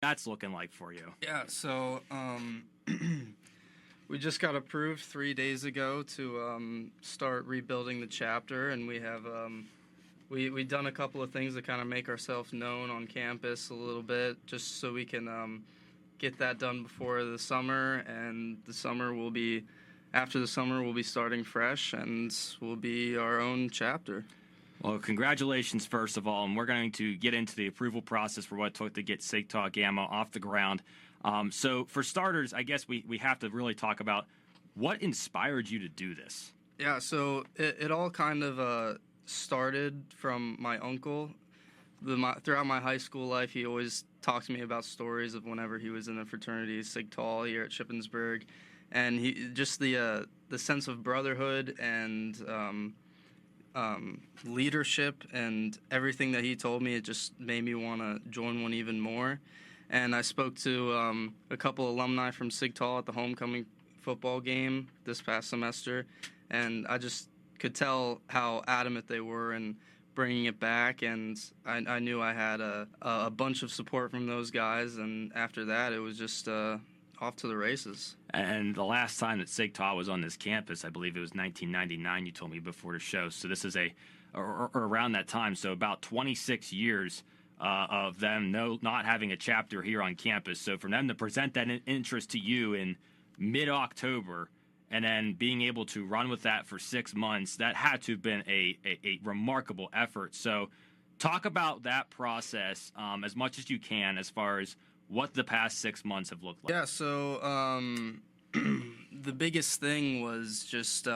that's looking like for you. Yeah, so we just got approved 3 days ago to start rebuilding the chapter, and we have we done a couple of things to kind of make ourselves known on campus a little bit, just so we can get that done before the summer, and after the summer we'll be starting fresh, and we'll be our own chapter. Well, congratulations, first of all, and we're going to get into the approval process for what it took to get Sigma Gamma off the ground. So for starters, I guess we have to really talk about what inspired you to do this. Yeah, so it all kind of started from my uncle. Throughout my high school life, he always talked to me about stories of whenever he was in the fraternity Sig Tau here at Shippensburg, and he just the sense of brotherhood and leadership and everything that he told me, it just made me want to join one even more. And I spoke to a couple alumni from Sig Tau at the homecoming football game this past semester, and I just could tell how adamant they were in bringing it back, and I knew I had a bunch of support from those guys, and after that it was just off to the races. And the last time that Sig Tau was on this campus, I believe it was 1999, you told me before the show. So this is or around that time, so about 26 years of them not having a chapter here on campus. So for them to present that interest to you in mid-October and then being able to run with that for 6 months, that had to have been a remarkable effort. So talk about that process as much as you can as far as what the past 6 months have looked like. Yeah, so the biggest thing was just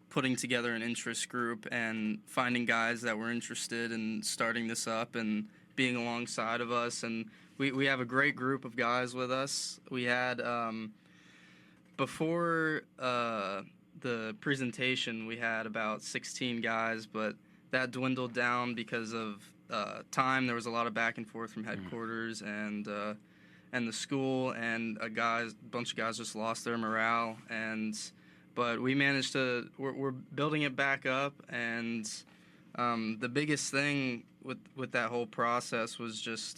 putting together an interest group and finding guys that were interested in starting this up and being alongside of us. And we have a great group of guys with us. We had, before the presentation, we had about 16 guys, but that dwindled down because of time. There was a lot of back and forth from headquarters and the school, and a bunch of guys just lost their morale. But we managed to. We're building it back up, and the biggest thing with that whole process was just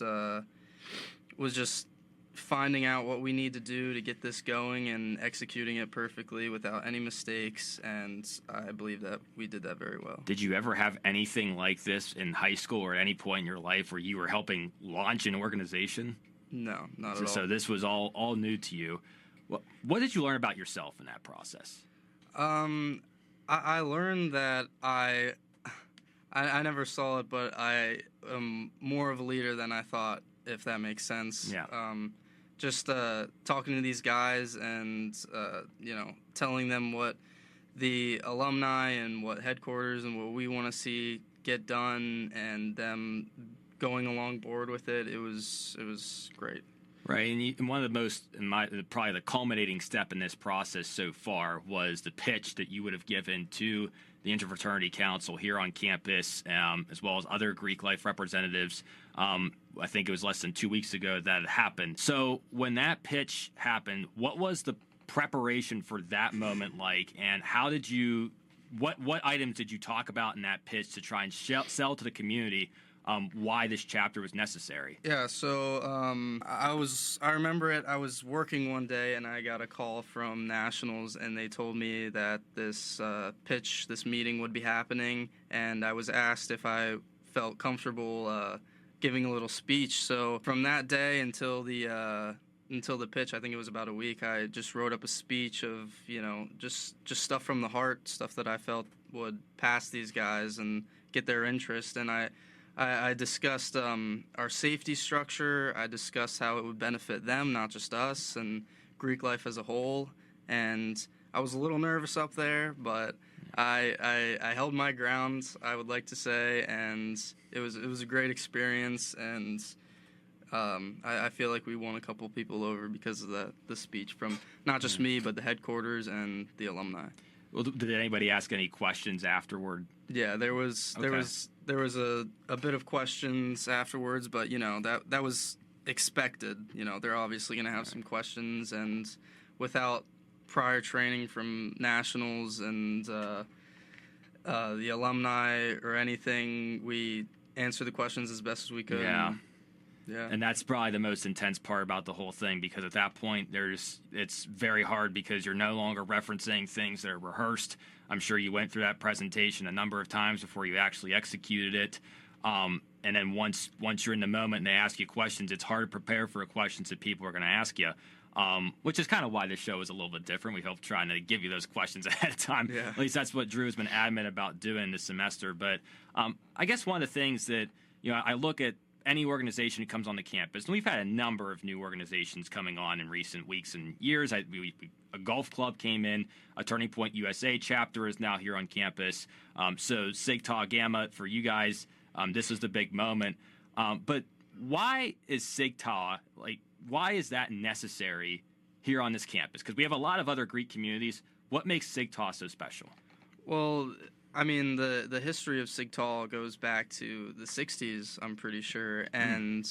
finding out what we need to do to get this going and executing it perfectly without any mistakes, and I believe that we did that very well. Did you ever have anything like this in high school or at any point in your life where you were helping launch an organization? No, not at all. So this was all new to you. What did you learn about yourself in that process? I learned that I never saw it, but I am more of a leader than I thought, if that makes sense. Yeah. Just talking to these guys and telling them what the alumni and what headquarters and what we want to see get done, and them going along board with it. It was great. Right, and one of the most, probably the culminating step in this process so far was the pitch that you would have given to the Interfraternity Council here on campus, as well as other Greek life representatives. I think it was less than 2 weeks ago that it happened. So when that pitch happened, what was the preparation for that moment like, and how did you, what items did you talk about in that pitch to try and sell to the community why this chapter was necessary? Yeah, so I remember it. I was working one day and I got a call from Nationals, and they told me that this meeting would be happening, and I was asked if I felt comfortable giving a little speech. So from that day until the pitch, I think it was about a week, I just wrote up a speech of, just stuff from the heart, stuff that I felt would pass these guys and get their interest. And I discussed our safety structure. I discussed how it would benefit them, not just us, and Greek life as a whole. And I was a little nervous up there, but I held my ground, I would like to say, and it was a great experience. And I feel like we won a couple people over because of the speech from not just me, but the headquarters and the alumni. Well, did anybody ask any questions afterward? Yeah, there was a bit of questions afterwards, but that was expected. They're obviously going to have some questions, and without prior training from Nationals and the alumni or anything, we answered the questions as best as we could. Yeah. Yeah. And that's probably the most intense part about the whole thing, because at that point, it's very hard because you're no longer referencing things that are rehearsed. I'm sure you went through that presentation a number of times before you actually executed it. And then once you're in the moment and they ask you questions, it's hard to prepare for the questions that people are going to ask you, which is kind of why this show is a little bit different. We hope trying to give you those questions ahead of time. Yeah. At least that's what Drew has been adamant about doing this semester. But I guess one of the things that, I look at any organization who comes on the campus, and we've had a number of new organizations coming on in recent weeks and years. A golf club came in, a Turning Point USA chapter is now here on campus. So Sig Tau Gamma for you guys, this is the big moment. But why is Sig Tau, why is that necessary here on this campus? Because we have a lot of other Greek communities. What makes Sig Tau so special? Well, I mean, the history of Sig Tau goes back to the 60s, I'm pretty sure, and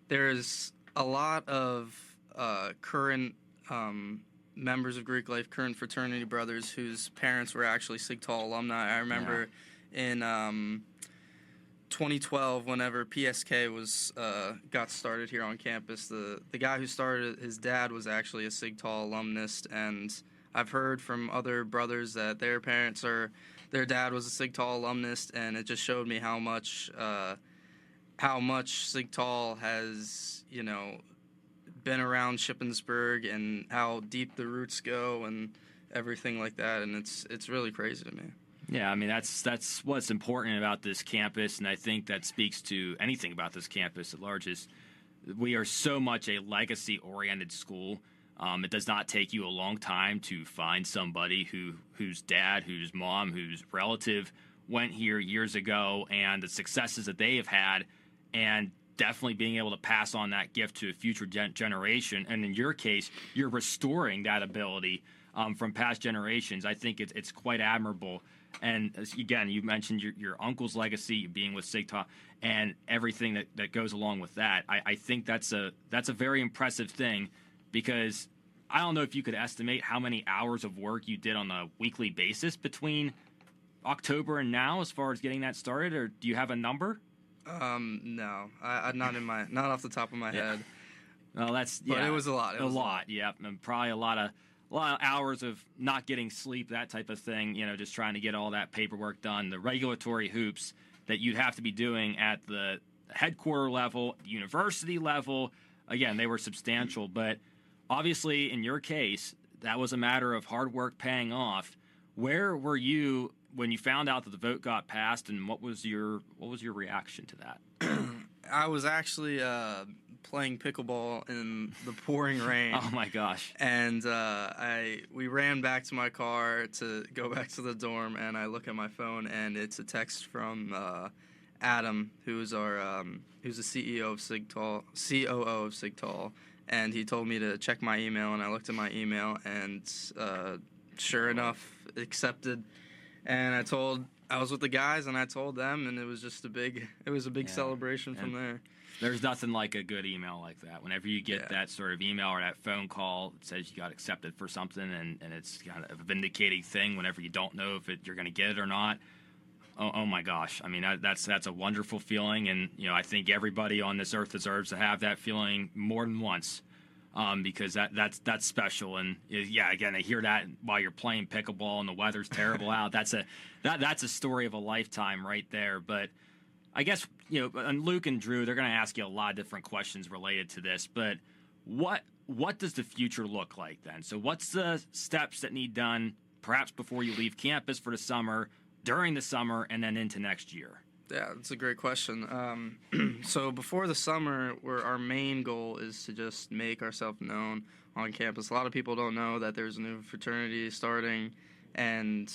there's a lot of current members of Greek life, current fraternity brothers whose parents were actually Sig Tau alumni. I remember in 2012, whenever PSK was got started here on campus, the guy who started it, his dad was actually a Sig Tau alumnus, and I've heard from other brothers that their dad was a Sig Tau alumnus, and it just showed me how much Sig Tau has, been around Shippensburg and how deep the roots go and everything like that, and it's really crazy to me. Yeah, I mean, that's what's important about this campus, and I think that speaks to anything about this campus at large, is we are so much a legacy-oriented school. It does not take you a long time to find somebody whose dad, whose mom, whose relative went here years ago, and the successes that they have had, and definitely being able to pass on that gift to a future generation. And in your case, you're restoring that ability from past generations. I think it's quite admirable. And again, you mentioned your uncle's legacy, being with Sig Tau, and everything that goes along with that. I think that's a very impressive thing, because I don't know if you could estimate how many hours of work you did on a weekly basis between October and now, as far as getting that started, or do you have a number? No, I'm not off the top of my head. Well, but it was a lot. It was a lot. Yeah, and probably a lot of hours of not getting sleep, that type of thing. Just trying to get all that paperwork done, the regulatory hoops that you'd have to be doing at the headquarter level, the university level. Again, they were substantial, but obviously, in your case, that was a matter of hard work paying off. Where were you when you found out that the vote got passed, and what was your reaction to that? I was actually playing pickleball in the pouring rain. Oh my gosh! And we ran back to my car to go back to the dorm, and I look at my phone, and it's a text from Adam, who's the CEO of Sig Tau, COO of Sig Tau. And he told me to check my email, and I looked at my email, and sure enough, accepted. And I was with the guys, and I told them, and it was just a big celebration from there. There's nothing like a good email like that. Whenever you get that sort of email or that phone call that says you got accepted for something, and it's kind of a vindicating thing whenever you don't know if you're going to get it or not. Oh my gosh! I mean, that's a wonderful feeling, and I think everybody on this earth deserves to have that feeling more than once, because that's special. And again, I hear that while you're playing pickleball and the weather's terrible out. That's a story of a lifetime right there. But I guess and Luke and Drew, they're going to ask you a lot of different questions related to this. But what does the future look like then? So what's the steps that need done, perhaps before you leave campus for the summer, during the summer, and then into next year? Yeah, that's a great question. So before the summer, our main goal is to just make ourselves known on campus. A lot of people don't know that there's a new fraternity starting, and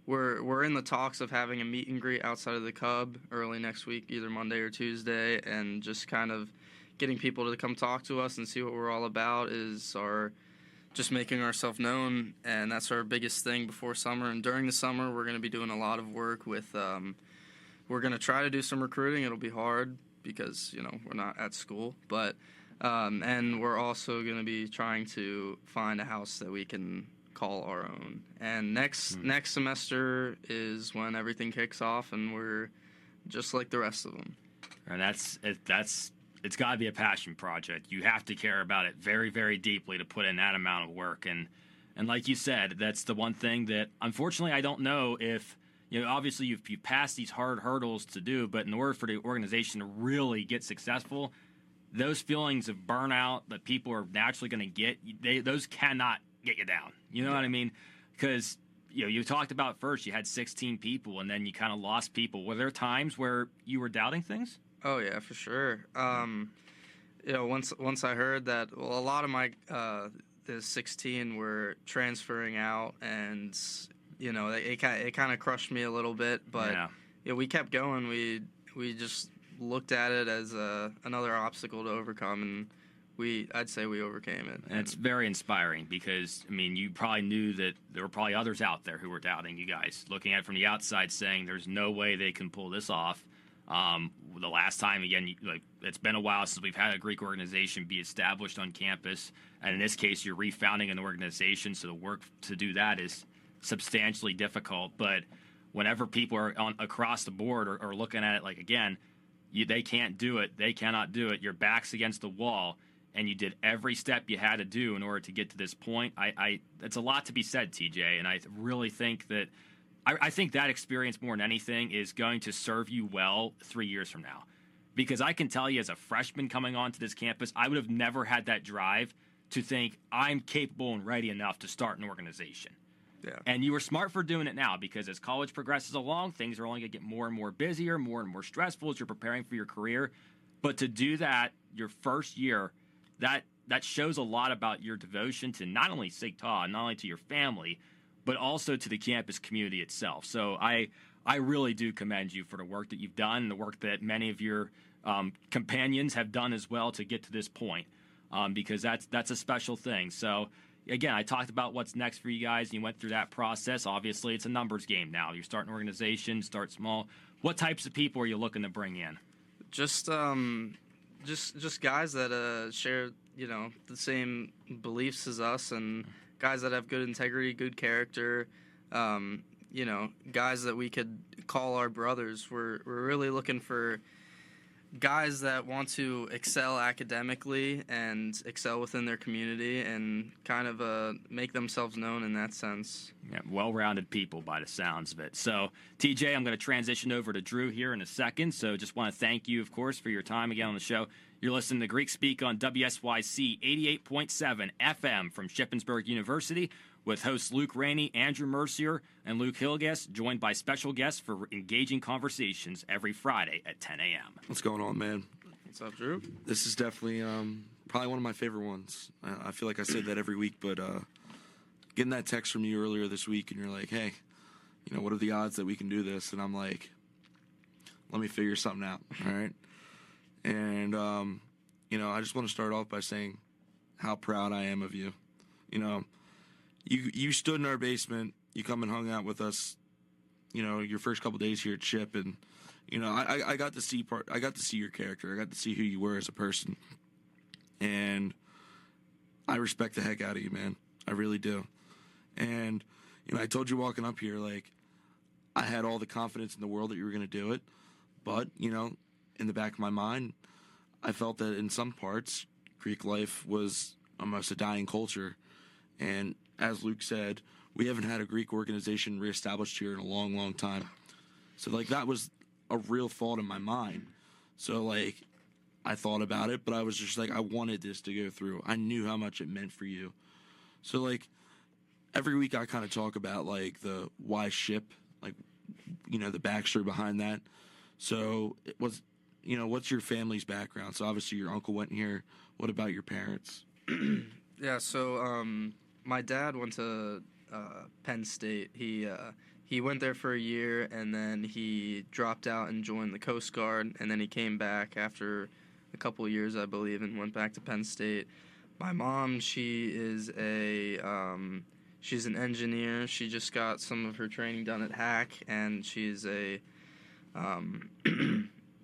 we're in the talks of having a meet and greet outside of the Cub early next week, either Monday or Tuesday, and just kind of getting people to come talk to us and see what we're all about is just making ourselves known, and that's our biggest thing before summer. And during the summer, we're going to be doing a lot of work with we're going to try to do some recruiting. It'll be hard because we're not at school, but and we're also going to be trying to find a house that we can call our own. And next semester is when everything kicks off, and we're just like the rest of them. And it's got to be a passion project. You have to care about it very, very deeply to put in that amount of work. And like you said, that's the one thing that, unfortunately, I don't know if, obviously you've passed these hard hurdles to do, but in order for the organization to really get successful, those feelings of burnout that people are naturally going to get, those cannot get you down. You know what I mean? Because, you talked about first you had 16 people and then you kind of lost people. Were there times where you were doubting things? Oh yeah, for sure. Once I heard that, a lot of my the 16 were transferring out, and it kind of crushed me a little bit. But we kept going. We just looked at it as another obstacle to overcome, and I'd say we overcame it. And it's very inspiring because, you probably knew that there were probably others out there who were doubting you guys, looking at it from the outside, saying there's no way they can pull this off. The last time, again, it's been a while since we've had a Greek organization be established on campus, and in this case, you're refounding an organization, so the work to do that is substantially difficult. But whenever people are across the board or looking at it again, they can't do it, they cannot do it, your back's against the wall, and you did every step you had to do in order to get to this point. It's a lot to be said, TJ, and I really think that I think that experience more than anything is going to serve you well 3 years from now. Because I can tell you, as a freshman coming onto this campus, I would have never had that drive to think I'm capable and ready enough to start an organization. Yeah. And you were smart for doing it now, because as college progresses along, things are only going to get more and more busier, more and more stressful as you're preparing for your career. But to do that your first year, that shows a lot about your devotion to not only SIGTA, not only to your family, but also to the campus community itself. So I really do commend you for the work that you've done, and the work that many of your companions have done as well to get to this point, because that's a special thing. So again, I talked about what's next for you guys. You went through that process. Obviously, it's a numbers game now. You start an organization, start small. What types of people are you looking to bring in? Just guys that share the same beliefs as us, and guys that have good integrity, good character, guys that we could call our brothers. We're really looking for guys that want to excel academically and excel within their community and kind of make themselves known in that sense. Yeah, well-rounded people by the sounds of it. So, TJ, I'm going to transition over to Drew here in a second. So just want to thank you, of course, for your time again on the show. You're listening to Greek Speak on WSYC 88.7 FM from Shippensburg University with hosts Luke Rainey, Andrew Mercier, and Luke Hillegass, joined by special guests for engaging conversations every Friday at 10 a.m. What's going on, man? What's up, Drew? This is definitely probably one of my favorite ones. I feel like I say that every week, but getting that text from you earlier this week, and you're like, hey, what are the odds that we can do this? And I'm like, let me figure something out, all right? And, I just want to start off by saying how proud I am of you. You stood in our basement, you come and hung out with us, your first couple days here at Ship, and, I got to see your character. I got to see who you were as a person. And I respect the heck out of you, man. I really do. And, I told you walking up here, I had all the confidence in the world that you were going to do it. But, in the back of my mind, I felt that in some parts, Greek life was almost a dying culture. And as Luke said, we haven't had a Greek organization reestablished here in a long, long time. So, that was a real thought in my mind. So, I thought about it, but I was just I wanted this to go through. I knew how much it meant for you. So, every week I kind of talk about, the why Ship, the backstory behind that. So, it was, what's your family's background? So, obviously, your uncle went here. What about your parents? Yeah, so my dad went to Penn State. He went there for a year, and then he dropped out and joined the Coast Guard, and then he came back after a couple of years, I believe, and went back to Penn State. My mom, she is she's an engineer. She just got some of her training done at Hack, and she's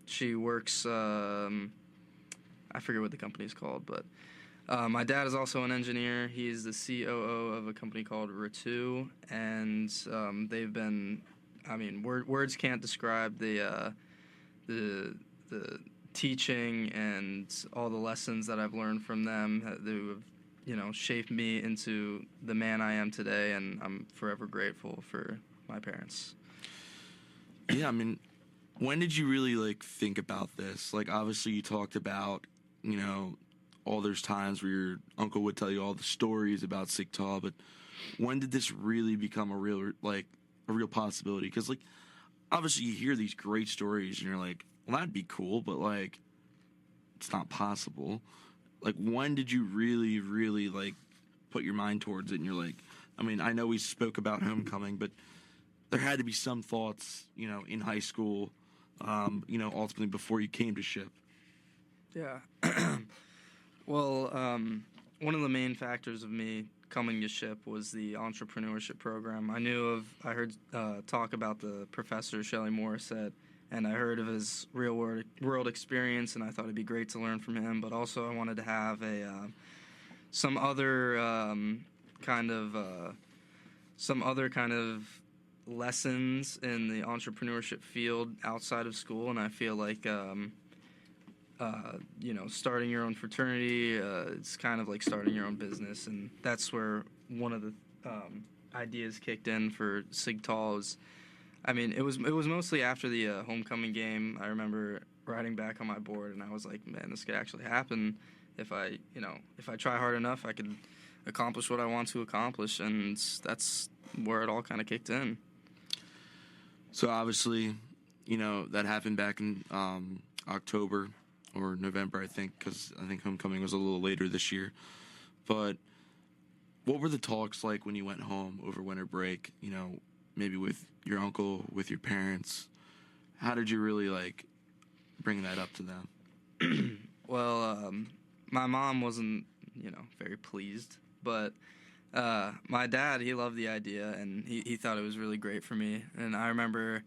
she works, I forget what the company's called, but my dad is also an engineer. He's the COO of a company called Retu, and they've been, words can't describe the teaching and all the lessons that I've learned from them who have, shaped me into the man I am today, and I'm forever grateful for my parents. Yeah, I mean, when did you really, like, think about this? Like, obviously you talked about, all those times where your uncle would tell you all the stories about Sigtal, but when did this really become a real possibility? Because, like, obviously you hear these great stories and you're like, well, that'd be cool, but, like, it's not possible. Like, when did you really, really, like, put your mind towards it and you're like, I mean, I know we spoke about homecoming, but there had to be some thoughts, in high school, ultimately before you came to SHIP. Yeah. Well, one of the main factors of me coming to SHIP was the entrepreneurship program. I heard talk about the professor, Shelley Morissette, and I heard of his real world experience, and I thought it'd be great to learn from him. But also, I wanted to have some other kind of lessons in the entrepreneurship field outside of school, and I feel like starting your own fraternity, it's kind of like starting your own business, and that's where one of the ideas kicked in for Sigtal. It was mostly after the homecoming game. I remember writing back on my board, and I was like, man, this could actually happen if I try hard enough. I could accomplish what I want to accomplish, and that's where it all kind of kicked in. So obviously, that happened back in October or November, I think, because I think homecoming was a little later this year. But what were the talks like when you went home over winter break, maybe with your uncle, with your parents? How did you really, like, bring that up to them? Well, my mom wasn't, very pleased, but my dad, he loved the idea, and he thought it was really great for me. And I remember,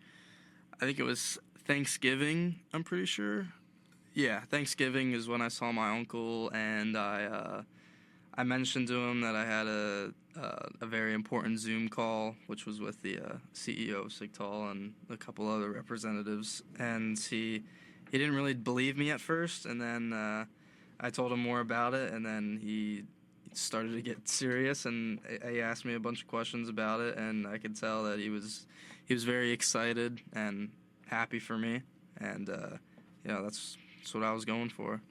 I think it was Thanksgiving, I'm pretty sure. Yeah, Thanksgiving is when I saw my uncle, and I mentioned to him that I had a very important Zoom call, which was with the CEO of Sigtal and a couple other representatives, and he didn't really believe me at first, and then I told him more about it, and then he started to get serious, and he asked me a bunch of questions about it, and I could tell that he was very excited and happy for me, and that's what I was going for.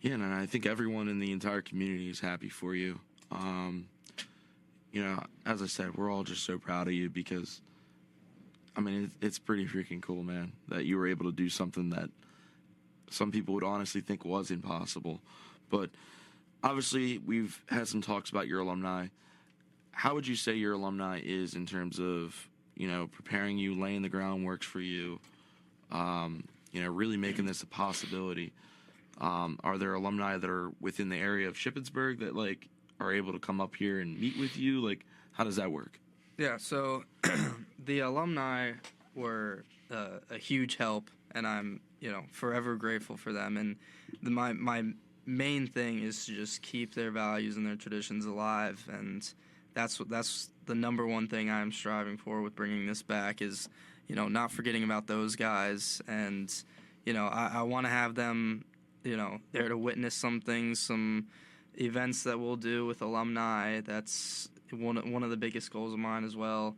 Yeah, and I think everyone in the entire community is happy for you. As I said, we're all just so proud of you because, it's pretty freaking cool, man, that you were able to do something that some people would honestly think was impossible. But obviously, we've had some talks about your alumni. How would you say your alumni is in terms of, preparing you, laying the groundwork for you, really making this a possibility? Are there alumni that are within the area of Shippensburg that, like, are able to come up here and meet with you? Like, how does that work? Yeah, so the alumni were a huge help, and I'm, forever grateful for them. And my main thing is to just keep their values and their traditions alive, and that's the number one thing I'm striving for with bringing this back is, not forgetting about those guys. And, I want to have them, there to witness some things, some events that we'll do with alumni. That's one of the biggest goals of mine as well.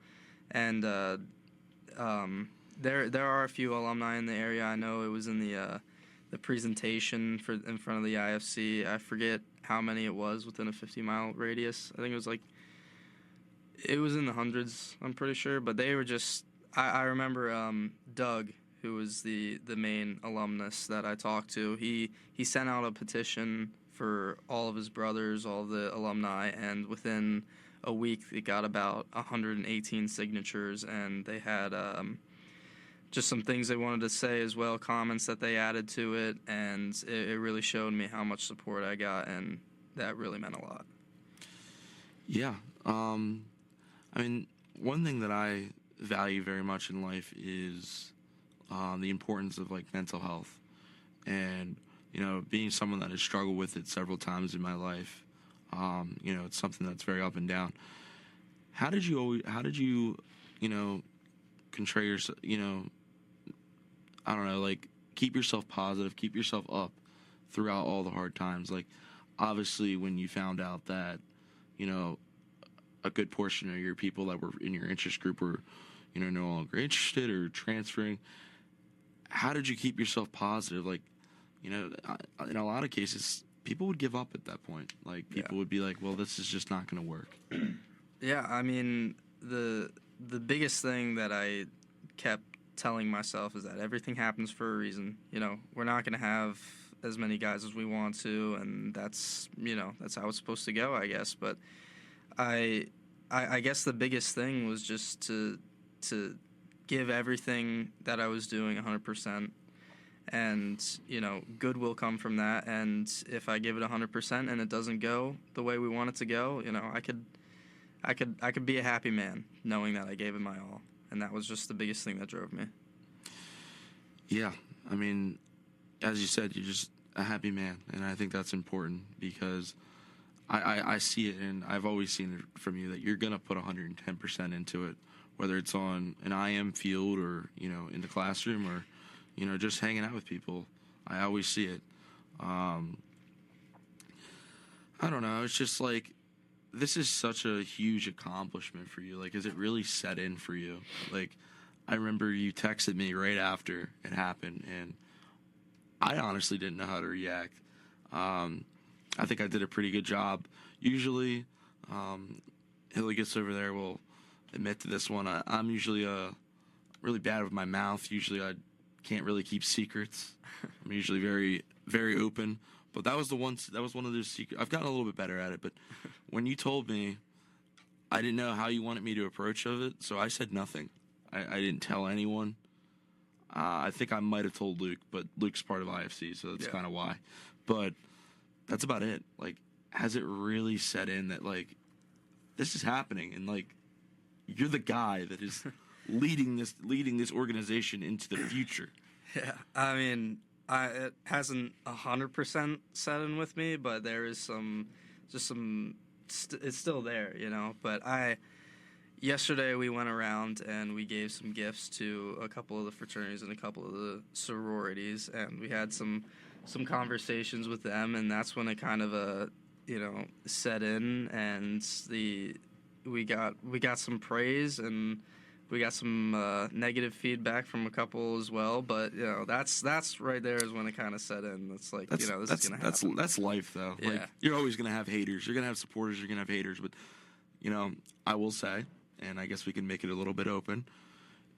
And there are a few alumni in the area. I know it was in the presentation in front of the IFC. I forget how many it was within a 50-mile radius. I think it was in the hundreds, I'm pretty sure. But they were just, I remember Doug, who was the main alumnus that I talked to. He sent out a petition for all of his brothers, all of the alumni, and within a week they got about 118 signatures, and they had just some things they wanted to say as well, comments that they added to it, and it really showed me how much support I got, and that really meant a lot. Yeah. One thing that I value very much in life is the importance of, like, mental health, and being someone that has struggled with it several times in my life. It's something that's very up and down. How did you portray yourself, keep yourself positive, keep yourself up throughout all the hard times. Like, obviously, when you found out that, you know, a good portion of your people that were in your interest group were, you know, no longer interested or transferring, how did you keep yourself positive? Like, you know, in a lot of cases, people would give up at that point. Like, people would be like, well, this is just not going to work. Yeah, I mean, the biggest thing that I kept telling myself is that everything happens for a reason. You know, we're not going to have as many guys as we want to, and that's, you know, that's how it's supposed to go, I guess. But I guess the biggest thing was just to give everything that I was doing 100%, and, you know, good will come from that. And if I give it 100% and it doesn't go the way we want it to go, you know, I could be a happy man knowing that I gave it my all, and that was just the biggest thing that drove me. Yeah, I mean, as you said, you're just a happy man, and I think that's important because I see it, and I've always seen it from you that you're gonna put 110% into it, whether it's on an IM field or, you know, in the classroom or, you know, just hanging out with people. I always see it. I don't know. It's just like, this is such a huge accomplishment for you. Like, is it really set in for you? Like, I remember you texted me right after it happened, and I honestly didn't know how to react. I think I did a pretty good job. Usually, Hillegass over there will admit to this one. I'm usually really bad with my mouth. Usually I can't really keep secrets. I'm usually very, very open. But that was one of those secrets. I've gotten a little bit better at it. But when you told me, I didn't know how you wanted me to approach of it, so I said nothing. I didn't tell anyone. I think I might have told Luke, but Luke's part of IFC, so that's kind of why. But that's about it. Like, has it really set in that, like, this is happening, and, like, you're the guy that is leading this organization into the future? Yeah, I mean, it hasn't 100% set in with me, but there is it's still there, you know. But yesterday we went around and we gave some gifts to a couple of the fraternities and a couple of the sororities, and we had some conversations with them, and that's when it kind of you know, set in, and we got some praise, and we got some negative feedback from a couple as well. But, you know, that's right there is when it kind of set in. It's like, you know, this is gonna happen. That's life, though. Yeah. Like, you're always gonna have haters. You're gonna have supporters. You're gonna have haters. But, you know, I will say, and I guess we can make it a little bit open,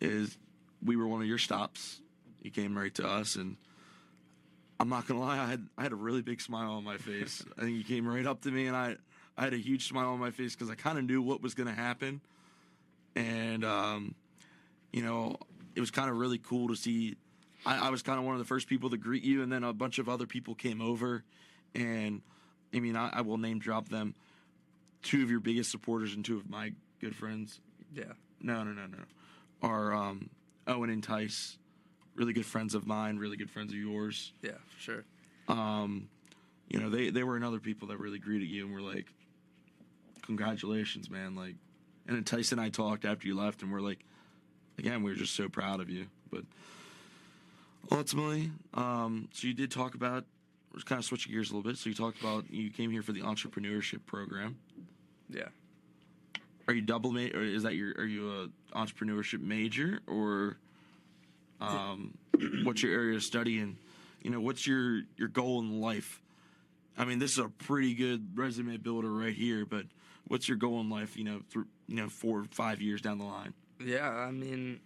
is we were one of your stops. You came right to us, and I'm not gonna lie, I had a really big smile on my face. I think you came right up to me, and I had a huge smile on my face because I kind of knew what was gonna happen, and you know, it was kind of really cool to see. I was kind of one of the first people to greet you, and then a bunch of other people came over, and I mean, I will name drop them. 2 of your biggest supporters and 2 of my good friends. Yeah. No. Are Owen and Tice. Really good friends of mine, really good friends of yours. Yeah, for sure. You know, they were another people that really greeted you and were like, congratulations, man. Like, and then Tyson and I talked after you left, and we're like, again, we were just so proud of you. But ultimately, so you did talk about, we're kind of switching gears a little bit. So you talked about, you came here for the entrepreneurship program. Yeah. Are you double major, or are you a entrepreneurship major, or what's your area of study, and, you know, what's your goal in life? I mean, this is a pretty good resume builder right here, but what's your goal in life, you know, through, you know, 4 or 5 years down the line? Yeah, I mean,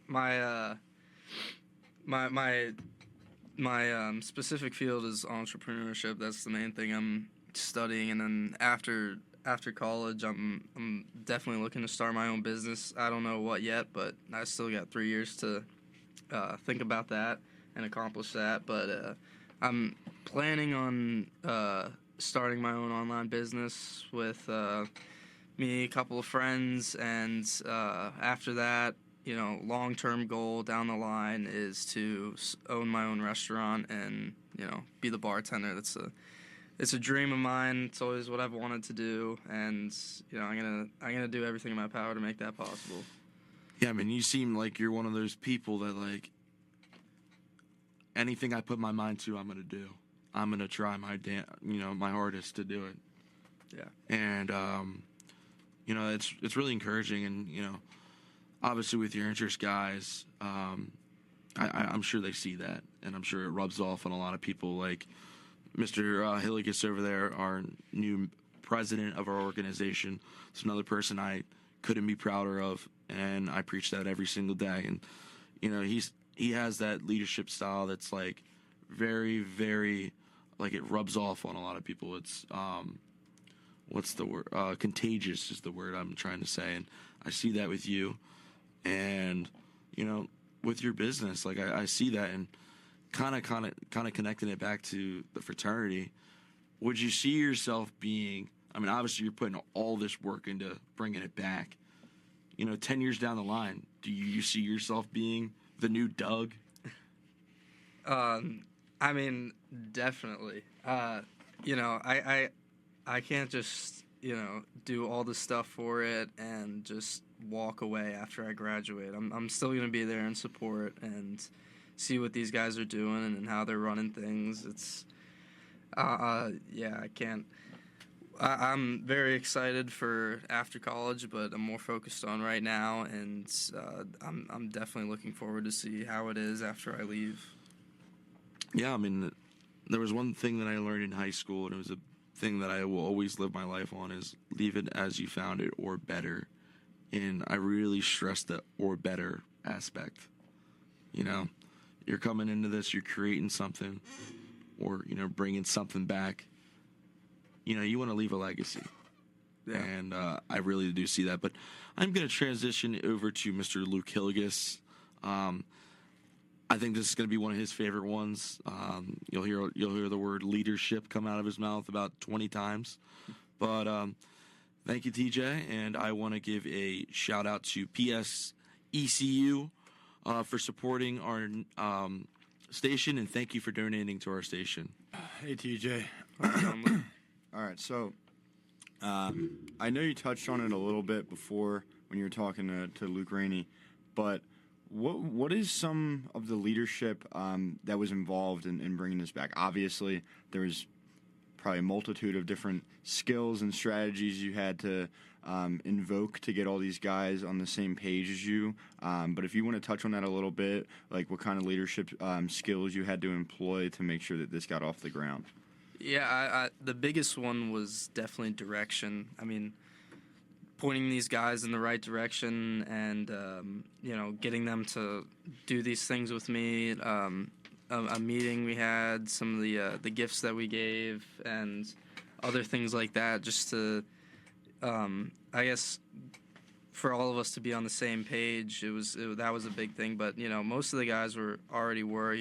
my specific field is entrepreneurship. That's the main thing I'm studying, and then after college, I'm definitely looking to start my own business. I don't know what yet, but I still got 3 years to think about that and accomplish that. But I'm planning on starting my own online business with me, a couple of friends, and after that, you know, long-term goal down the line is to own my own restaurant and, you know, be the bartender. It's a dream of mine. It's always what I've wanted to do, and, you know, I'm gonna do everything in my power to make that possible. Yeah, I mean, you seem like you're one of those people that, like, anything I put my mind to, I'm gonna do. I'm gonna try my hardest to do it. Yeah. And it's really encouraging, and obviously with your interest, guys, I'm sure they see that, and I'm sure it rubs off on a lot of people. Like Mr. Hillegass over there, our new president of our organization. It's another person I couldn't be prouder of, and I preach that every single day. And he has that leadership style that's like very, very, like, it rubs off on a lot of people. It's what's the word? Contagious is the word I'm trying to say, and I see that with you, and with your business. Like I see that, and kind of connecting it back to the fraternity. Would you see yourself being? I mean, obviously you're putting all this work into bringing it back. 10 years down the line, do you see yourself being the new Doug? I mean, definitely. I can't just do all the stuff for it and just walk away after I graduate. I'm still gonna be there and support and see what these guys are doing and how they're running things. It's I can't. I'm very excited for after college, but I'm more focused on right now, and I'm definitely looking forward to see how it is after I leave. Yeah, I mean, there was one thing that I learned in high school, and it was a thing that I will always live my life on, is leave it as you found it or better. And I really stress the or better aspect. You're coming into this, you're creating something, or, bringing something back. You want to leave a legacy. Yeah. And I really do see that. But I'm going to transition over to Mr. Luke Hillegass. I think this is going to be one of his favorite ones. You'll hear the word leadership come out of his mouth about 20 times. But thank you, TJ. And I want to give a shout out to PSECU for supporting our station, and thank you for donating to our station. Hey, TJ. All right, so I know you touched on it a little bit before when you were talking to Luke Rainey, but what is some of the leadership that was involved in bringing this back? Obviously, there was probably a multitude of different skills and strategies you had to invoke to get all these guys on the same page as you. But if you want to touch on that a little bit, like what kind of leadership skills you had to employ to make sure that this got off the ground. Yeah, the biggest one was definitely direction. I mean, pointing these guys in the right direction and, getting them to do these things with me. A meeting we had, some of the gifts that we gave, and other things like that, just to, I guess, for all of us to be on the same page. That was a big thing. But most of the guys already were.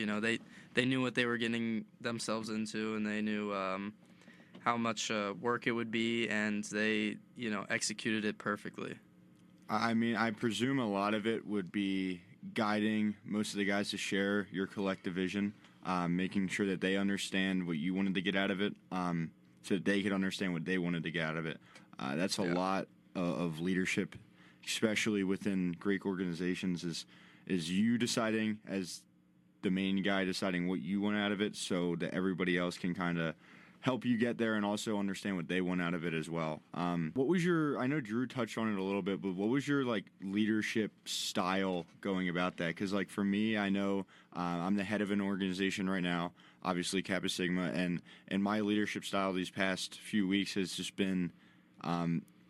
They knew what they were getting themselves into, and they knew how much work it would be, and they executed it perfectly. I mean, I presume a lot of it would be guiding most of the guys to share your collective vision, making sure that they understand what you wanted to get out of it, so that they could understand what they wanted to get out of it. That's a lot of leadership, especially within Greek organizations, is you deciding as the main guy, deciding what you want out of it, so that everybody else can kind of help you get there and also understand what they want out of it as well. What was I know Drew touched on it a little bit, but what was your leadership style going about that? Because for me, I know I'm the head of an organization right now, obviously Kappa Sigma, and my leadership style these past few weeks has just been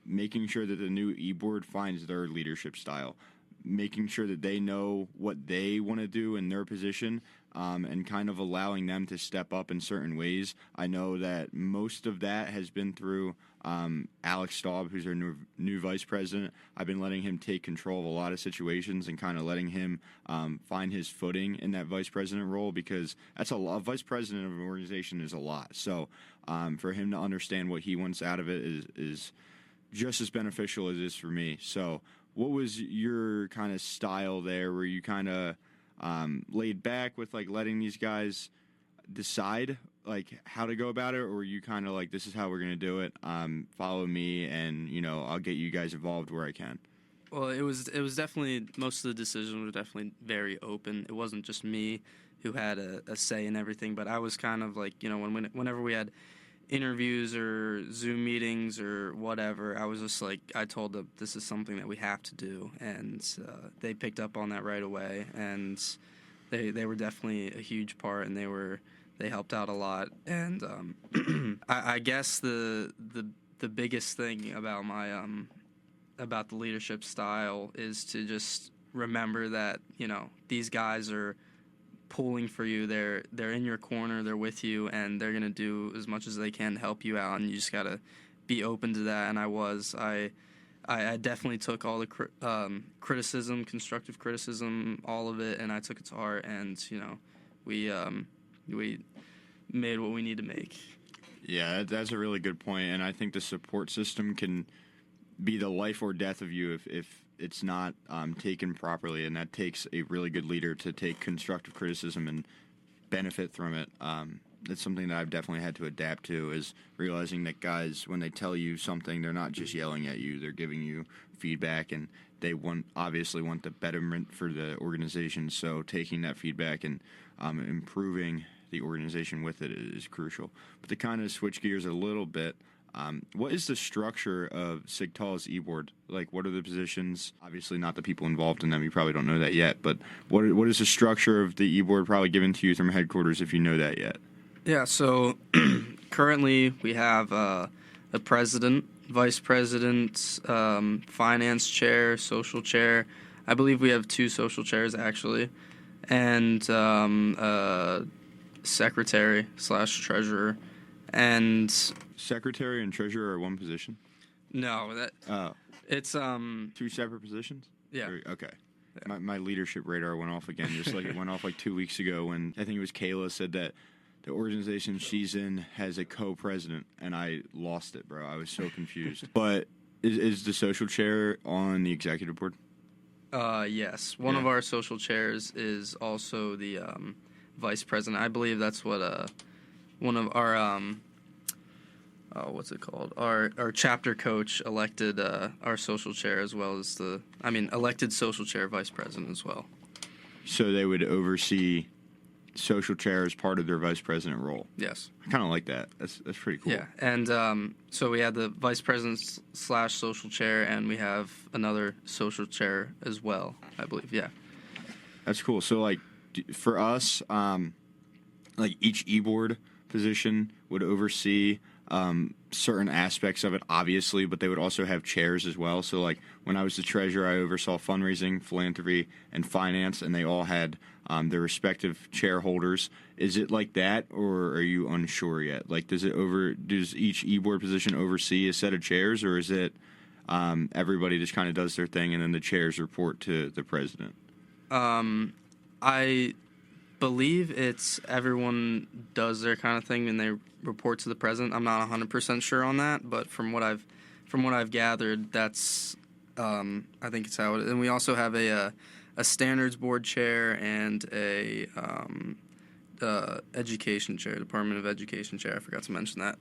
making sure that the new e-board finds their leadership style, making sure that they know what they want to do in their position, and kind of allowing them to step up in certain ways. I know that most of that has been through Alex Staub, who's our new vice president. I've been letting him take control of a lot of situations and kind of letting him find his footing in that vice president role, because that's a lot. Vice president of an organization is a lot. So for him to understand what he wants out of it is just as beneficial as it is for me. So what was your kind of style there? Were you kind of laid back with letting these guys decide how to go about it, or were you kind of this is how we're going to do it, follow me, and I'll get you guys involved where I can? Well, it was definitely, most of the decisions were definitely very open. It wasn't just me. who had a say in everything. But I was kind of like, whenever we had interviews or Zoom meetings or whatever, I was just like, I told them this is something that we have to do, and they picked up on that right away, and they were definitely a huge part, and they helped out a lot. And I guess the biggest thing about my about the leadership style is to just remember that these guys are pulling for you. They're in your corner, they're with you, and they're gonna do as much as they can to help you out, and you just gotta be open to that. And I definitely took all the criticism, constructive criticism, all of it, and I took it to heart, and we made what we need to make. Yeah, that's a really good point, and I think the support system can be the life or death of you if it's not taken properly, and that takes a really good leader to take constructive criticism and benefit from it. That's something that I've definitely had to adapt to, is realizing that guys, when they tell you something, they're not just yelling at you, they're giving you feedback, and they obviously want the betterment for the organization, so taking that feedback and improving the organization with it is crucial. But to kind of switch gears a little bit, what is the structure of SIGTAL's e-board? Like, what are the positions? Obviously not the people involved in them, you probably don't know that yet, but what is the structure of the e-board probably given to you from headquarters, if you know that yet? Yeah, so currently we have a president, vice president, finance chair, social chair. I believe we have 2 social chairs, actually, and secretary / treasurer. And secretary and treasurer are one position? No, it's 2 separate positions? Yeah. Okay. Yeah. My leadership radar went off again, just like it went off like 2 weeks ago when I think it was Kayla said that the organization she's in has a co-president, and I lost it, bro. I was so confused. But is the social chair on the executive board? Yes. One of our social chairs is also the vice president. I believe that's what one of our what's it called? Our chapter coach elected our social chair, as well as elected social chair, vice president as well. So they would oversee social chair as part of their vice president role. Yes. I kind of like that. That's pretty cool. Yeah, and so we had the vice president / social chair, and we have another social chair as well, I believe. Yeah. That's cool. So like for us, like each e-board position would oversee certain aspects of it, obviously, but they would also have chairs as well. So like when I was the treasurer, I oversaw fundraising, philanthropy, and finance, and they all had their respective chair holders. Is it like that, or are you unsure yet? Like, does each e-board position oversee a set of chairs, or is it everybody just kind of does their thing and then the chairs report to the president? I believe it's everyone does their kind of thing and they report to the president. I'm not 100% sure on that, but from what I've gathered, that's I think it's how it is. And we also have a standards board chair and a education chair, Department of Education chair. I forgot to mention that.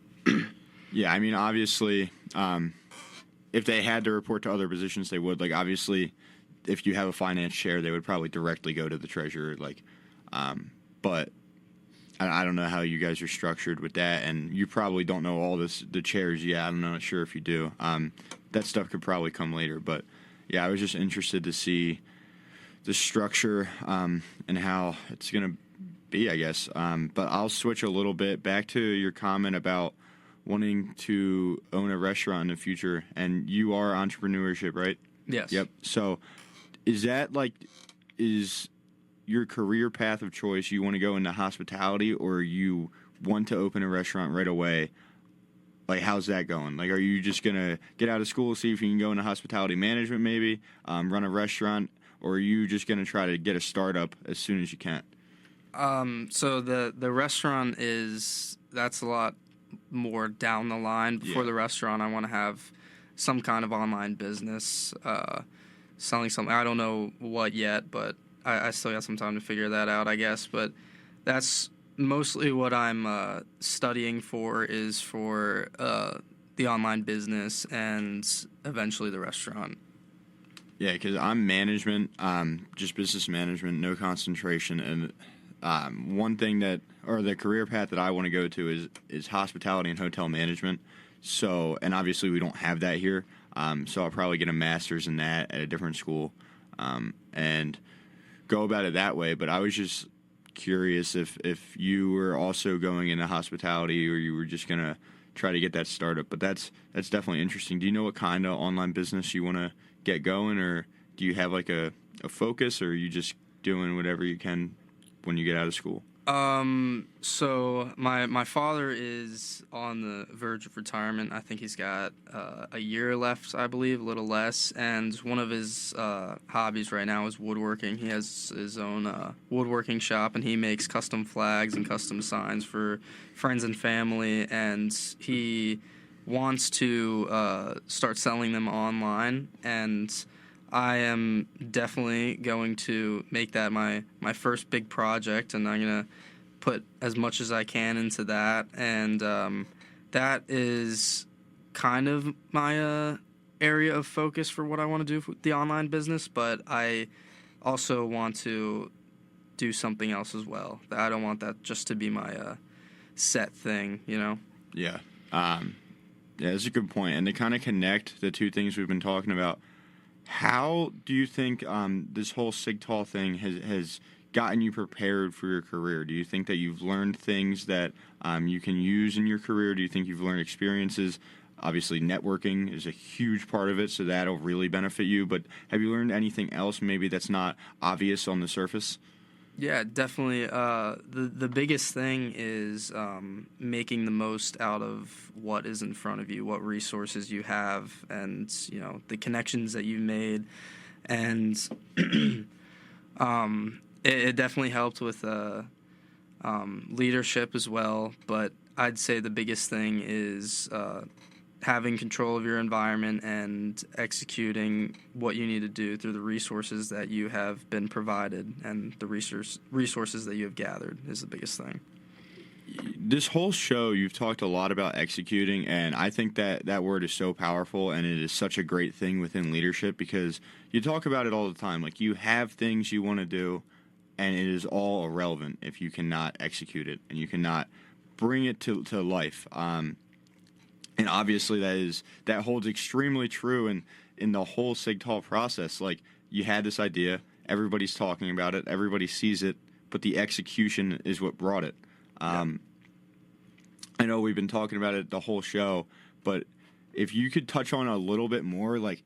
Yeah, I mean, obviously, if they had to report to other positions, they would. Like, obviously, if you have a finance chair, they would probably directly go to the treasurer. Like, but I don't know how you guys are structured with that, and you probably don't know all the chairs yet. I'm not sure if you do. That stuff could probably come later, but yeah, I was just interested to see the structure and how it's going to be, I guess. But I'll switch a little bit back to your comment about wanting to own a restaurant in the future, and you are entrepreneurship, right? Yes. Yep. So is your career path of choice, you want to go into hospitality, or you want to open a restaurant right away? Like, how's that going? Like, are you just going to get out of school, see if you can go into hospitality management maybe, run a restaurant, or are you just going to try to get a startup as soon as you can? So the restaurant that's a lot more down the line. Before the restaurant, I want to have some kind of online business, selling something. I don't know what yet, but I still got some time to figure that out, I guess. But that's mostly what I'm studying for, is for the online business and eventually the restaurant. Yeah, because I'm management, just business management, no concentration, and one thing or the career path that I want to go to is hospitality and hotel management. So, and obviously we don't have that here. So I'll probably get a master's in that at a different school, and go about it that way. But I was just curious if you were also going into hospitality, or you were just gonna try to get that startup. But that's definitely interesting. Do you know what kind of online business you want to get going, or do you have like a focus, or are you just doing whatever you can when you get out of school? So my father is on the verge of retirement. I think he's got a year left, I believe, a little less. And one of his hobbies right now is woodworking. He has his own woodworking shop, and he makes custom flags and custom signs for friends and family. And he wants to start selling them online. And I am definitely going to make that my first big project, and I'm going to put as much as I can into that. And that is kind of my area of focus for what I want to do with the online business, but I also want to do something else as well. I don't want that just to be my set thing, you know? Yeah. Yeah, that's a good point. And to kind of connect the two things we've been talking about, how do you think this whole SIGTAL thing has gotten you prepared for your career? Do you think that you've learned things that you can use in your career? Do you think you've learned experiences? Obviously, networking is a huge part of it, so that'll really benefit you. But have you learned anything else maybe that's not obvious on the surface? Yeah, definitely. The biggest thing is making the most out of what is in front of you, what resources you have, and the connections that you've made. And it definitely helped with leadership as well. But I'd say the biggest thing is having control of your environment and executing what you need to do through the resources that you have been provided, and the resources that you have gathered is the biggest thing. This whole show, you've talked a lot about executing, and I think that word is so powerful, and it is such a great thing within leadership, because you talk about it all the time. Like, you have things you want to do, and it is all irrelevant if you cannot execute it and you cannot bring it to life. And obviously that holds extremely true in the whole SIGTAL process. Like, you had this idea, everybody's talking about it, everybody sees it, but the execution is what brought it. I know we've been talking about it the whole show, but if you could touch on a little bit more, like,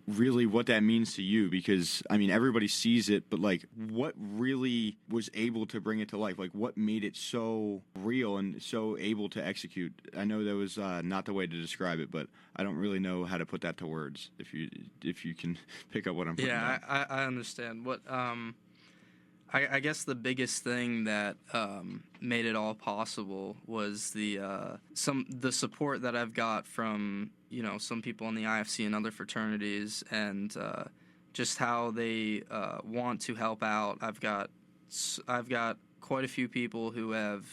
really what that means to you, because I mean everybody sees it, but like, what really was able to bring it to life? Like, what made it so real and so able to execute? I know that was not the way to describe it, but I don't really know how to put that to words. If you can pick up what I'm putting down. I understand. What I guess the biggest thing that made it all possible was the support that I've got from some people in the IFC and other fraternities, and just how they want to help out. I've got quite a few people who have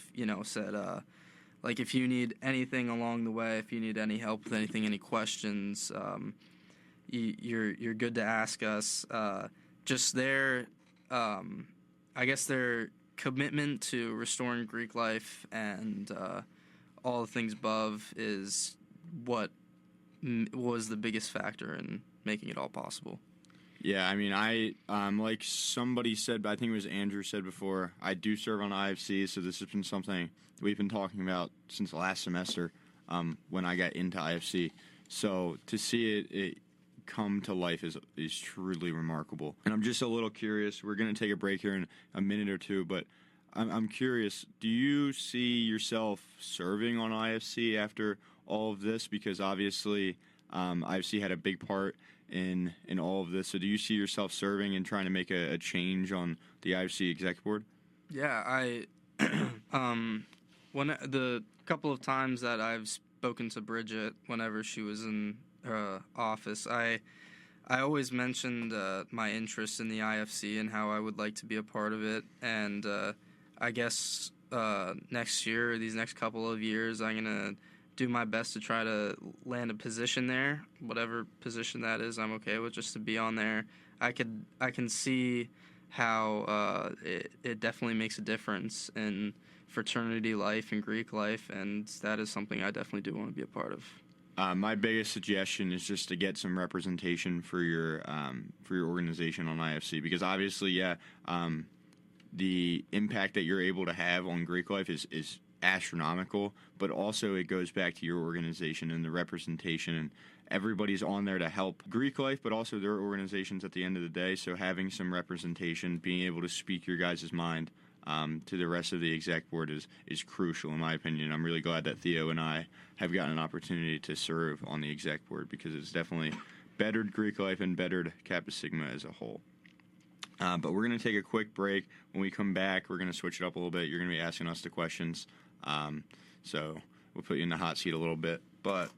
said like, if you need anything along the way, if you need any help with anything, any questions, you're good to ask us. Just their I guess their commitment to restoring Greek life and all the things above is what was the biggest factor in making it all possible. Yeah, I mean, like somebody said, I think it was Andrew said before, I do serve on IFC, so this has been something we've been talking about since last semester when I got into IFC. So to see it come to life is truly remarkable. And I'm just a little curious. We're going to take a break here in a minute or two, but I'm curious, do you see yourself serving on IFC after all of this? Because obviously IFC had a big part in all of this. So do you see yourself serving and trying to make a change on the IFC executive board? Yeah, I when the couple of times that I've spoken to Bridget whenever she was in office, I always mentioned my interest in the IFC and how I would like to be a part of it. And I guess next year, these next couple of years, I'm gonna do my best to try to land a position there, whatever position that is. I'm okay with, just to be on there. I can see how it definitely makes a difference in fraternity life and Greek life, and that is something I definitely do want to be a part of. My biggest suggestion is just to get some representation for your organization on IFC, because obviously, the impact that you're able to have on Greek life is astronomical, but also it goes back to your organization and the representation, and everybody's on there to help Greek life, but also their organizations at the end of the day. So having some representation, being able to speak your guys' mind to the rest of the exec board is crucial, in my opinion. I'm really glad that Theo and I have gotten an opportunity to serve on the exec board, because it's definitely bettered Greek life and bettered Kappa Sigma as a whole. But we're going to take a quick break. When we come back, we're going to switch it up a little bit. You're going to be asking us the questions. So we'll put you in the hot seat a little bit. But,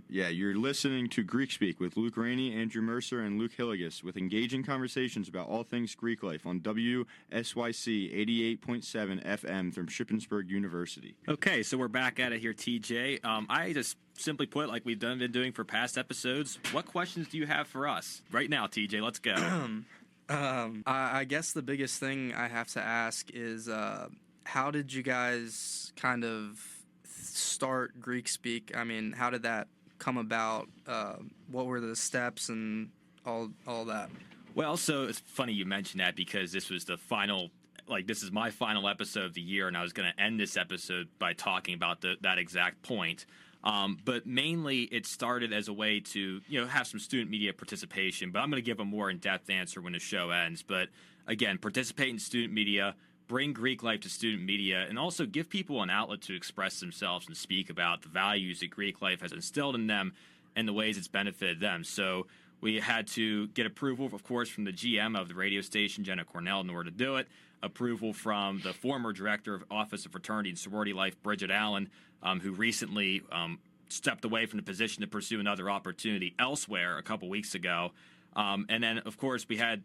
you're listening to Greek Speak with Luke Rainey, Andrew Mercier, and Luke Hillegass, with engaging conversations about all things Greek life on WSYC 88.7 FM from Shippensburg University. Okay, so we're back at it here, TJ. I just simply put, like we've been doing for past episodes, what questions do you have for us? Right now, TJ, let's go. I guess the biggest thing I have to ask is, how did you guys kind of start Greek Speak? I mean, how did that come about? What were the steps and all that? Well, so it's funny you mentioned that, because this was the final, this is my final episode of the year, and I was going to end this episode by talking about that exact point. But mainly it started as a way to, have some student media participation, but I'm going to give a more in-depth answer when the show ends. But again, participate in student media, bring Greek life to student media, and also give people an outlet to express themselves and speak about the values that Greek life has instilled in them and the ways it's benefited them. So we had to get approval, of course, from the GM of the radio station, Jenna Cornell, in order to do it. Approval from the former director of Office of Fraternity and Sorority Life, Bridget Allen, who recently stepped away from the position to pursue another opportunity elsewhere a couple weeks ago. And then, of course, we had,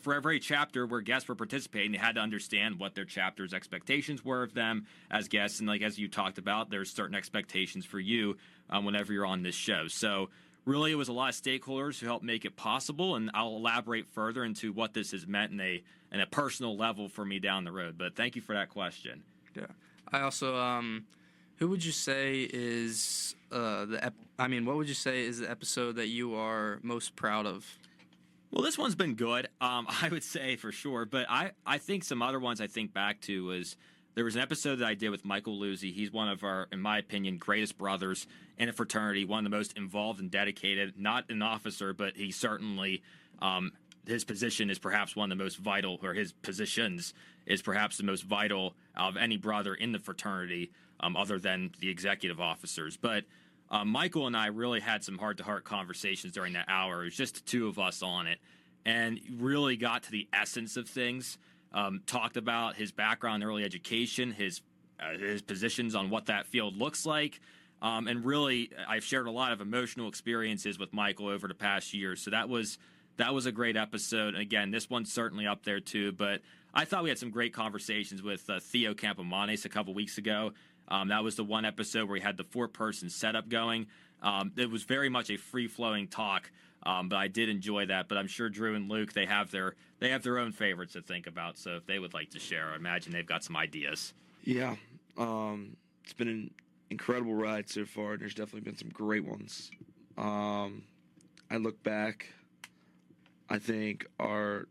for every chapter where guests were participating, they had to understand what their chapter's expectations were of them as guests. And as you talked about, there's certain expectations for you whenever you're on this show. So really, it was a lot of stakeholders who helped make it possible, and I'll elaborate further into what this has meant in a personal level for me down the road. But thank you for that question. Yeah. I also, who would you say is what would you say is the episode that you are most proud of? Well, this one's been good, I would say for sure. But I think some other ones I think back to was, there was an episode that I did with Michael Luzzi. He's one of our, in my opinion, greatest brothers in a fraternity, one of the most involved and dedicated, not an officer, but he certainly, his position is perhaps one of the most vital, or his positions is perhaps the most vital of any brother in the fraternity, other than the executive officers. But Michael and I really had some heart-to-heart conversations during that hour. It was just the two of us on it, and really got to the essence of things. Talked about his background in early education, his positions on what that field looks like, and really, I've shared a lot of emotional experiences with Michael over the past year. So that was a great episode. And again, this one's certainly up there too. But I thought we had some great conversations with Theo Campomanes a couple weeks ago. That was the one episode where we had the 4-person setup going. It was very much a free-flowing talk, but I did enjoy that. But I'm sure Drew and Luke, they have their own favorites to think about. So if they would like to share, I imagine they've got some ideas. Yeah, it's been an incredible ride so far, and there's definitely been some great ones. I look back, I think our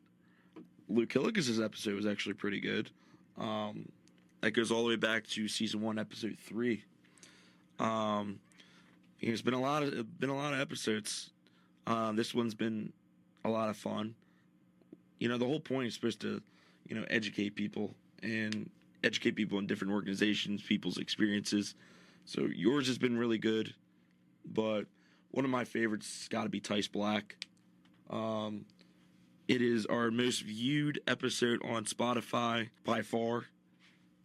Luke Hillegass' episode was actually pretty good. That goes all the way back to season 1, episode 3. There's been a lot of episodes. This one's been a lot of fun. The whole point is supposed to, educate people in different organizations, people's experiences. So yours has been really good, but one of my favorites has got to be Tice Black. It is our most viewed episode on Spotify by far,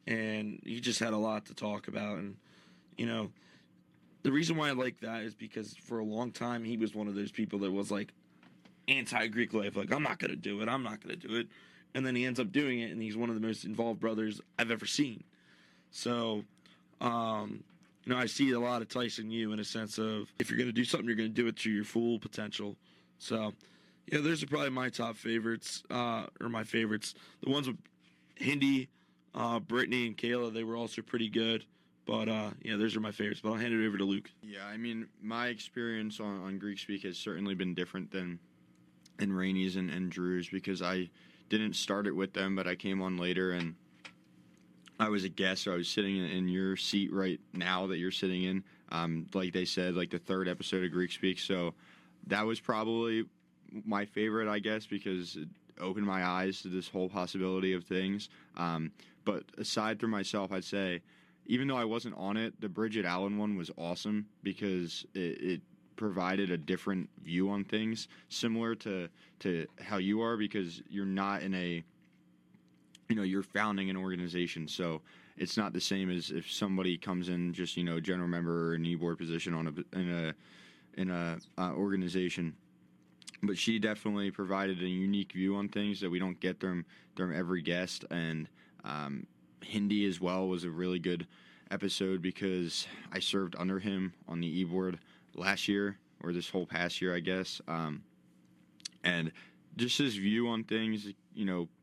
and he just had a lot to talk about. And the reason why I like that is because for a long time he was one of those people that was like anti-Greek life, like I'm not gonna do it, and then he ends up doing it, and he's one of the most involved brothers I've ever seen. So I see a lot of Tice in you, in a sense of, if you're gonna do something, you're gonna do it to your full potential. So Yeah, those are probably my top favorites, or my favorites. The ones with Hindi, Brittany, and Kayla, they were also pretty good. But, yeah, those are my favorites. But I'll hand it over to Luke. Yeah, I mean, my experience on Greek Speak has certainly been different than Rainey's and Drew's, because I didn't start it with them, but I came on later, and I was a guest, so I was sitting in your seat right now that you're sitting in, like they said, like the third episode of Greek Speak. So that was probably my favorite, I guess, because it opened my eyes to this whole possibility of things. But aside from myself, I'd say, even though I wasn't on it, the Bridget Allen one was awesome because it provided a different view on things, similar to how you are, because you're not in a, you're founding an organization, so it's not the same as if somebody comes in just, general member or knee board position in a organization. But she definitely provided a unique view on things that we don't get from every guest. And Hindi as well was a really good episode because I served under him on the e-board last year, or this whole past year, I guess. And just his view on things,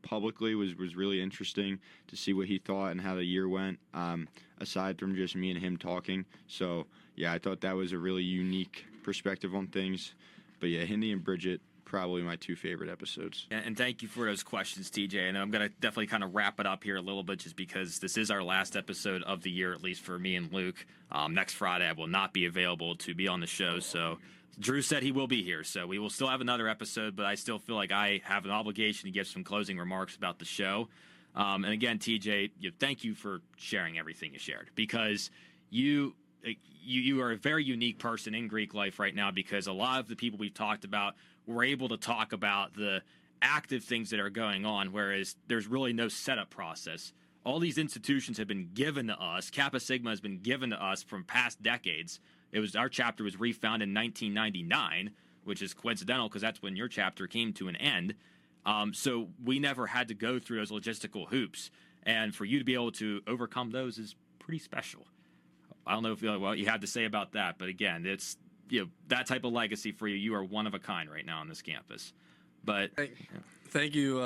publicly was really interesting to see what he thought and how the year went, aside from just me and him talking. So, yeah, I thought that was a really unique perspective on things. But, yeah, Hindi and Bridget, probably my two favorite episodes. And thank you for those questions, TJ. And I'm going to definitely kind of wrap it up here a little bit, just because this is our last episode of the year, at least for me and Luke. Next Friday, I will not be available to be on the show. So Drew said he will be here. So we will still have another episode, but I still feel like I have an obligation to give some closing remarks about the show. And again, TJ, thank you for sharing everything you shared, because you are a very unique person in Greek life right now, because a lot of the people we've talked about were able to talk about the active things that are going on, whereas there's really no setup process. All these institutions have been given to us. Kappa Sigma has been given to us from past decades. Our chapter was refounded in 1999, which is coincidental because that's when your chapter came to an end. So we never had to go through those logistical hoops. And for you to be able to overcome those is pretty special. I don't know if what you had to say about that, but again, it's that type of legacy for you. You are one of a kind right now on this campus. But thank you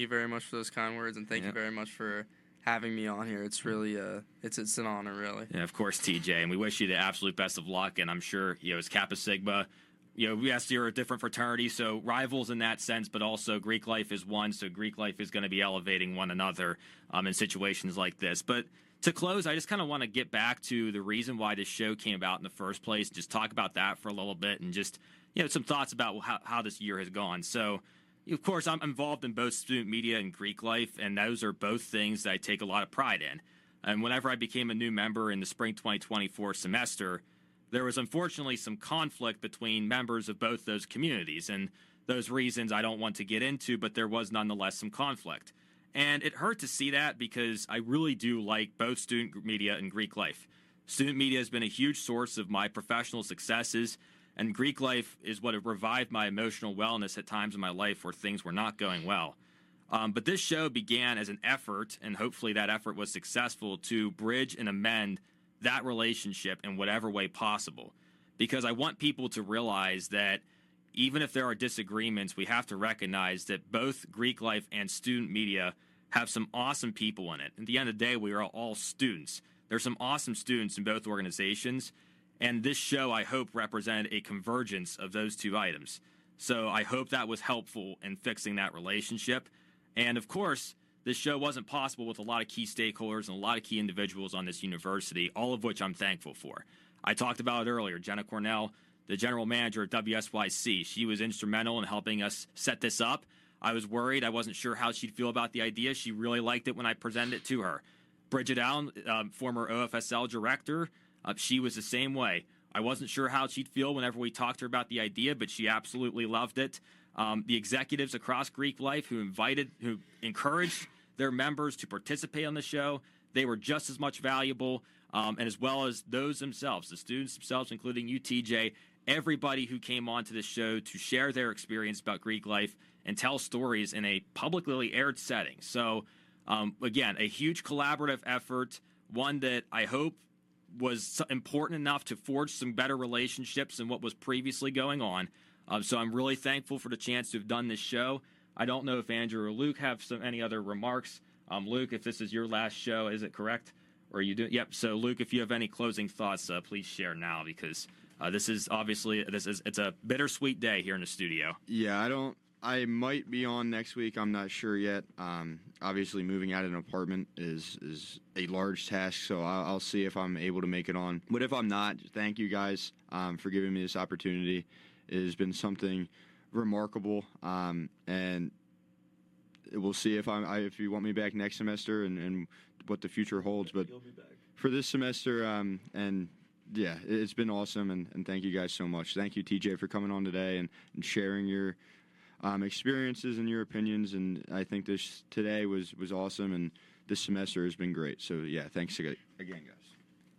very much for those kind words, and thank you very much for having me on here. It's really it's an honor, really. Yeah, of course, TJ, and we wish you the absolute best of luck. And I'm sure as Kappa Sigma, yes, you're a different fraternity, so rivals in that sense, but also Greek life is one, so Greek life is going to be elevating one another in situations like this. But to close, I just kind of want to get back to the reason why this show came about in the first place, just talk about that for a little bit, and just some thoughts about how this year has gone. So, of course, I'm involved in both student media and Greek life, and those are both things that I take a lot of pride in. And whenever I became a new member in the spring 2024 semester, there was unfortunately some conflict between members of both those communities, and those reasons I don't want to get into, but there was nonetheless some conflict. And it hurt to see that, because I really do like both student media and Greek life. Student media has been a huge source of my professional successes, and Greek life is what have revived my emotional wellness at times in my life where things were not going well. But this show began as an effort, and hopefully that effort was successful, to bridge and amend that relationship in whatever way possible. Because I want people to realize that even if there are disagreements, we have to recognize that both Greek life and student media have some awesome people in it. At the end of the day, we are all students. There's some awesome students in both organizations, and this show, I hope, represented a convergence of those two items. So I hope that was helpful in fixing that relationship. And of course, this show wasn't possible with a lot of key stakeholders and a lot of key individuals on this university, all of which I'm thankful for. I talked about it earlier. Jenna Cornell, the general manager at WSYC, she was instrumental in helping us set this up. I was worried. I wasn't sure how she'd feel about the idea. She really liked it when I presented it to her. Bridget Allen, former OFSL director, she was the same way. I wasn't sure how she'd feel whenever we talked to her about the idea, but she absolutely loved it. The executives across Greek life who encouraged their members to participate on the show, they were just as much valuable, and as well as those themselves, the students themselves, including you, TJ, everybody who came onto this show to share their experience about Greek life and tell stories in a publicly aired setting. So, again, a huge collaborative effort, one that I hope was important enough to forge some better relationships than what was previously going on. So I'm really thankful for the chance to have done this show. I don't know if Andrew or Luke have any other remarks. Luke, if this is your last show, is it correct? Or are you doing? Yep. So Luke, if you have any closing thoughts, please share now, because this is obviously it's a bittersweet day here in the studio. Yeah, I might be on next week. I'm not sure yet. Obviously, moving out of an apartment is a large task, so I'll see if I'm able to make it on. But if I'm not, thank you guys for giving me this opportunity. It has been something remarkable, and we'll see if you want me back next semester and what the future holds. But You'll be back. for this semester, and yeah, it's been awesome, and thank you guys so much. Thank you, TJ, for coming on today and sharing your experiences and your opinions. And I think this today was awesome, and this semester has been great. So yeah, thanks again, guys.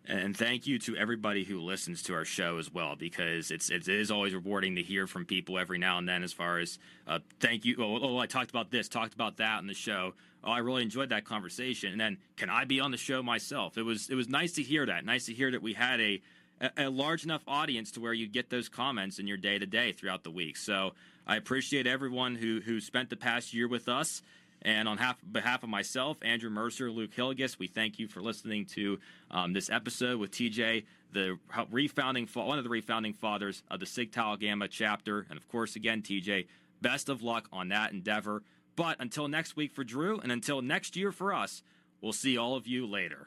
And thank you to everybody who listens to our show as well, because it is always rewarding to hear from people every now and then, as far as thank you. Oh, I talked about this, talked about that on the show. Oh, I really enjoyed that conversation. And then, can I be on the show myself? It was nice to hear that. Nice to hear that we had a large enough audience to where you get those comments in your day to day throughout the week. So I appreciate everyone who spent the past year with us. And on behalf of myself, Andrew Mercier, Luke Hillegass, we thank you for listening to this episode with TJ, one of the refounding fathers of the Sig Tau Gamma chapter. And of course, again, TJ, best of luck on that endeavor. But until next week for Drew, and until next year for us, we'll see all of you later.